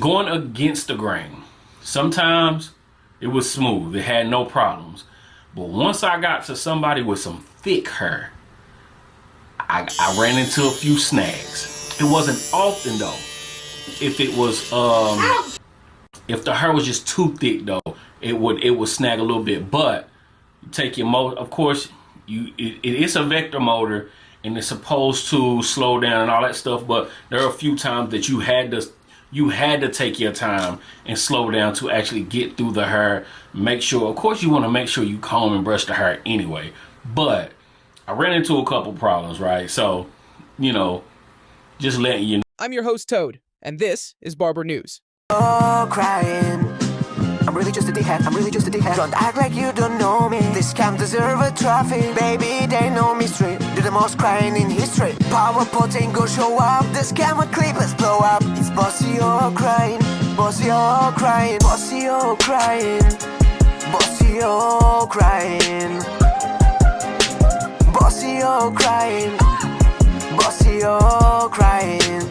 Going against the grain. Sometimes it was smooth, it had no problems. But once I got to somebody with some thick hair, I ran into a few snags. It wasn't often though. If it was if the hair was just too thick though, it would snag a little bit. But you take your motor, of course, it's a vector motor and it's supposed to slow down and all that stuff, but there are a few times that you had to take your time and slow down to actually get through the hair. Make sure, of course, you want to make sure you comb and brush the hair anyway. But I ran into a couple problems, right? So, just letting you know. I'm your host, Toad, and this is Barber News. Oh, crying. I'm really just a dickhead. Don't act like you don't know me. This camp deserve a trophy. Baby, they know me straight. Do the most crying in history. Power potent, go show up. This camera clippers blow up. It's bossy, oh, crying. Bossy, oh, crying. Bossy, oh, crying. Bossy, oh, crying. Bossy, oh, crying. Bossy, oh, crying.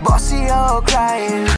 Bossy, oh, crying.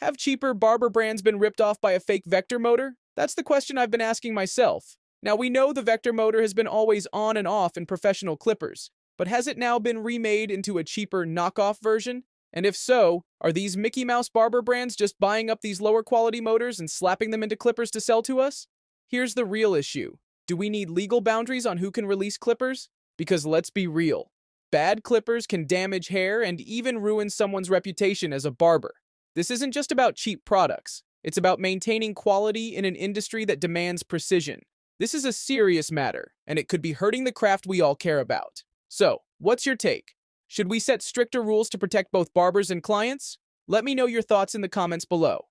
Have cheaper barber brands been ripped off by a fake vector motor? That's the question I've been asking myself. Now, we know the vector motor has been always on and off in professional clippers, but has it now been remade into a cheaper knockoff version? And if so, are these Mickey Mouse barber brands just buying up these lower quality motors and slapping them into clippers to sell to us? Here's the real issue. Do we need legal boundaries on who can release clippers? Because let's be real. Bad clippers can damage hair and even ruin someone's reputation as a barber. This isn't just about cheap products. It's about maintaining quality in an industry that demands precision. This is a serious matter, and it could be hurting the craft we all care about. So, what's your take? Should we set stricter rules to protect both barbers and clients? Let me know your thoughts in the comments below.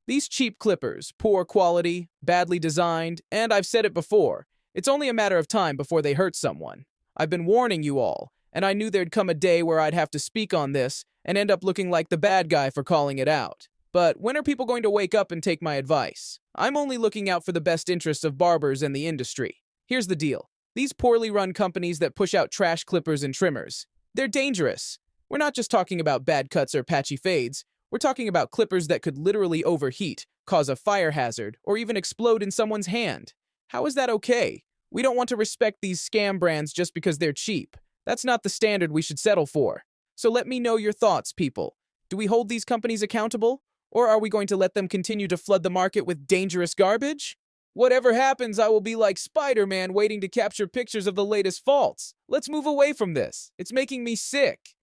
These cheap clippers, poor quality, badly designed, and I've said it before, it's only a matter of time before they hurt someone. I've been warning you all, and I knew there'd come a day where I'd have to speak on this and end up looking like the bad guy for calling it out. But when are people going to wake up and take my advice? I'm only looking out for the best interests of barbers and the industry. Here's the deal. These poorly run companies that push out trash clippers and trimmers, they're dangerous. We're not just talking about bad cuts or patchy fades. We're talking about clippers that could literally overheat, cause a fire hazard, or even explode in someone's hand. How is that okay? We don't want to respect these scam brands just because they're cheap. That's not the standard we should settle for. So let me know your thoughts, people. Do we hold these companies accountable? Or are we going to let them continue to flood the market with dangerous garbage? Whatever happens, I will be like Spider-Man waiting to capture pictures of the latest faults. Let's move away from this. It's making me sick.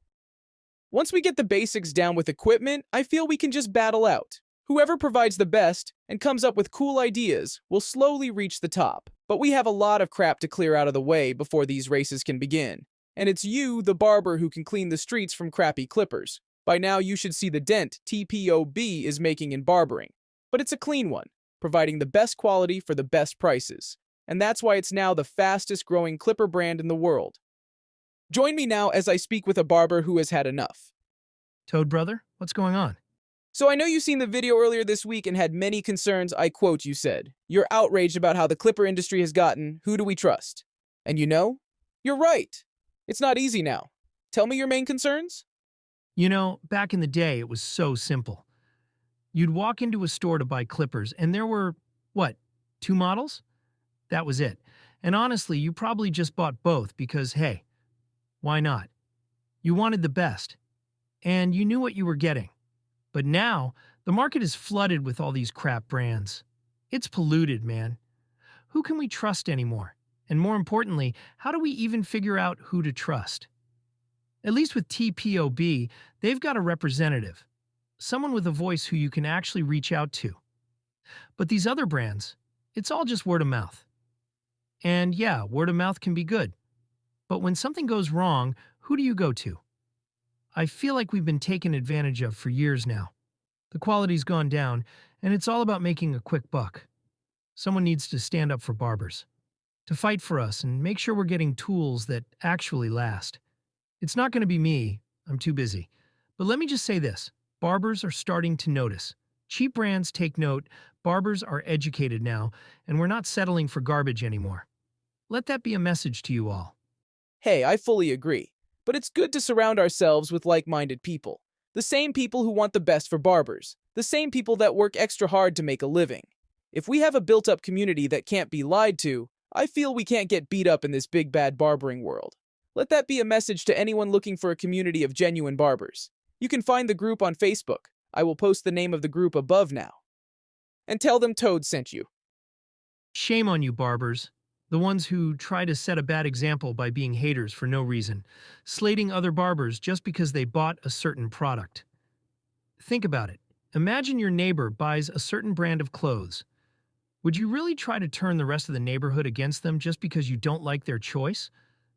Once we get the basics down with equipment, I feel we can just battle out. Whoever provides the best and comes up with cool ideas will slowly reach the top. But we have a lot of crap to clear out of the way before these races can begin. And it's you, the barber, who can clean the streets from crappy clippers. By now, you should see the dent TPOB is making in barbering. But it's a clean one, providing the best quality for the best prices. And that's why it's now the fastest growing clipper brand in the world. Join me now as I speak with a barber who has had enough. Toad brother, what's going on? So I know you've seen the video earlier this week and had many concerns. I quote, you said, "You're outraged about how the clipper industry has gotten. Who do we trust?" And you're right. It's not easy now. Tell me your main concerns. Back in the day, it was so simple. You'd walk into a store to buy clippers, and there were, 2 models? That was it. And honestly, you probably just bought both because, hey, why not? You wanted the best, and you knew what you were getting. But now, the market is flooded with all these crap brands. It's polluted, man. Who can we trust anymore? And more importantly, how do we even figure out who to trust? At least with TPOB, they've got a representative, someone with a voice who you can actually reach out to. But these other brands, it's all just word of mouth. And yeah, word of mouth can be good. But when something goes wrong, who do you go to? I feel like we've been taken advantage of for years now. The quality's gone down, and it's all about making a quick buck. Someone needs to stand up for barbers, to fight for us and make sure we're getting tools that actually last. It's not going to be me. I'm too busy. But let me just say this. Barbers are starting to notice. Cheap brands take note, barbers are educated now, and we're not settling for garbage anymore. Let that be a message to you all. Hey, I fully agree. But it's good to surround ourselves with like-minded people. The same people who want the best for barbers. The same people that work extra hard to make a living. If we have a built-up community that can't be lied to, I feel we can't get beat up in this big bad barbering world. Let that be a message to anyone looking for a community of genuine barbers. You can find the group on Facebook. I will post the name of the group above now. And tell them Toad sent you. Shame on you, barbers. The ones who try to set a bad example by being haters for no reason, slating other barbers just because they bought a certain product. Think about it. Imagine your neighbor buys a certain brand of clothes. Would you really try to turn the rest of the neighborhood against them just because you don't like their choice?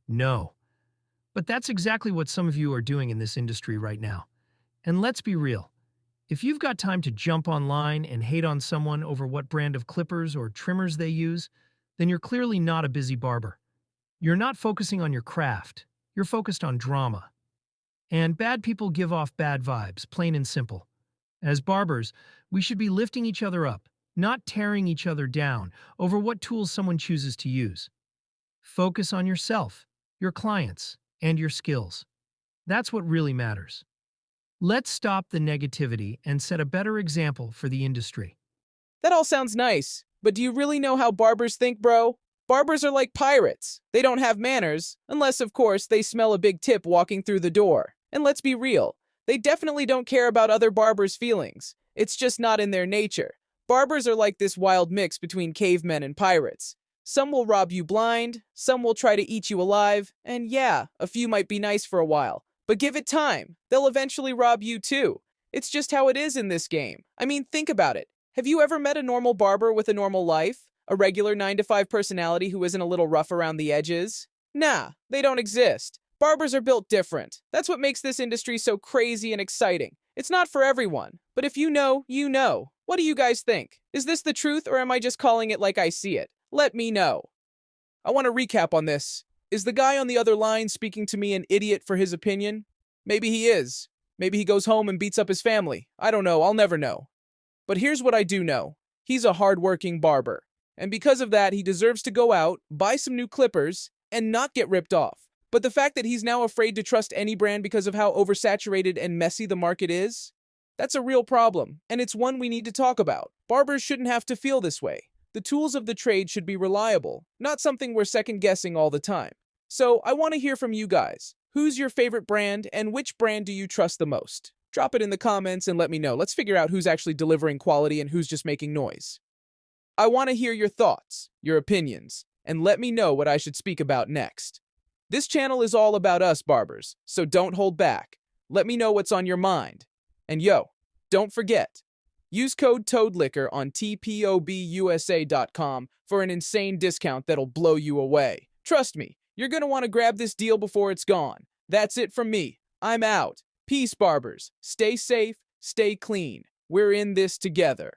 No. But that's exactly what some of you are doing in this industry right now. And let's be real. If you've got time to jump online and hate on someone over what brand of clippers or trimmers they use, then you're clearly not a busy barber. You're not focusing on your craft. You're focused on drama. And bad people give off bad vibes, plain and simple. As barbers, we should be lifting each other up, not tearing each other down over what tools someone chooses to use. Focus on yourself, your clients, and your skills. That's what really matters. Let's stop the negativity and set a better example for the industry. That all sounds nice, but do you really know how barbers think, bro? Barbers are like pirates. They don't have manners, unless, of course, they smell a big tip walking through the door. And let's be real, they definitely don't care about other barbers' feelings. It's just not in their nature. Barbers are like this wild mix between cavemen and pirates. Some will rob you blind, some will try to eat you alive, and yeah, a few might be nice for a while. But give it time. They'll eventually rob you too. It's just how it is in this game. I mean, think about it. Have you ever met a normal barber with a normal life? A regular 9-to-5 personality who isn't a little rough around the edges? Nah, they don't exist. Barbers are built different. That's what makes this industry so crazy and exciting. It's not for everyone, but if you know, you know. What do you guys think? Is this the truth or am I just calling it like I see it? Let me know. I want to recap on this. Is the guy on the other line speaking to me an idiot for his opinion? Maybe he is. Maybe he goes home and beats up his family. I don't know. I'll never know. But here's what I do know. He's a hard-working barber. And because of that, he deserves to go out, buy some new clippers, and not get ripped off. But the fact that he's now afraid to trust any brand because of how oversaturated and messy the market is, that's a real problem, and it's one we need to talk about. Barbers shouldn't have to feel this way. The tools of the trade should be reliable, not something we're second-guessing all the time. So I want to hear from you guys. Who's your favorite brand, and which brand do you trust the most? Drop it in the comments and let me know. Let's figure out who's actually delivering quality and who's just making noise. I want to hear your thoughts, your opinions, and let me know what I should speak about next. This channel is all about us barbers, so don't hold back. Let me know what's on your mind. And yo, don't forget, use code TOADLIQUOR on TPOBUSA.com for an insane discount that'll blow you away. Trust me, you're gonna want to grab this deal before it's gone. That's it from me. I'm out. Peace, barbers. Stay safe, stay clean. We're in this together.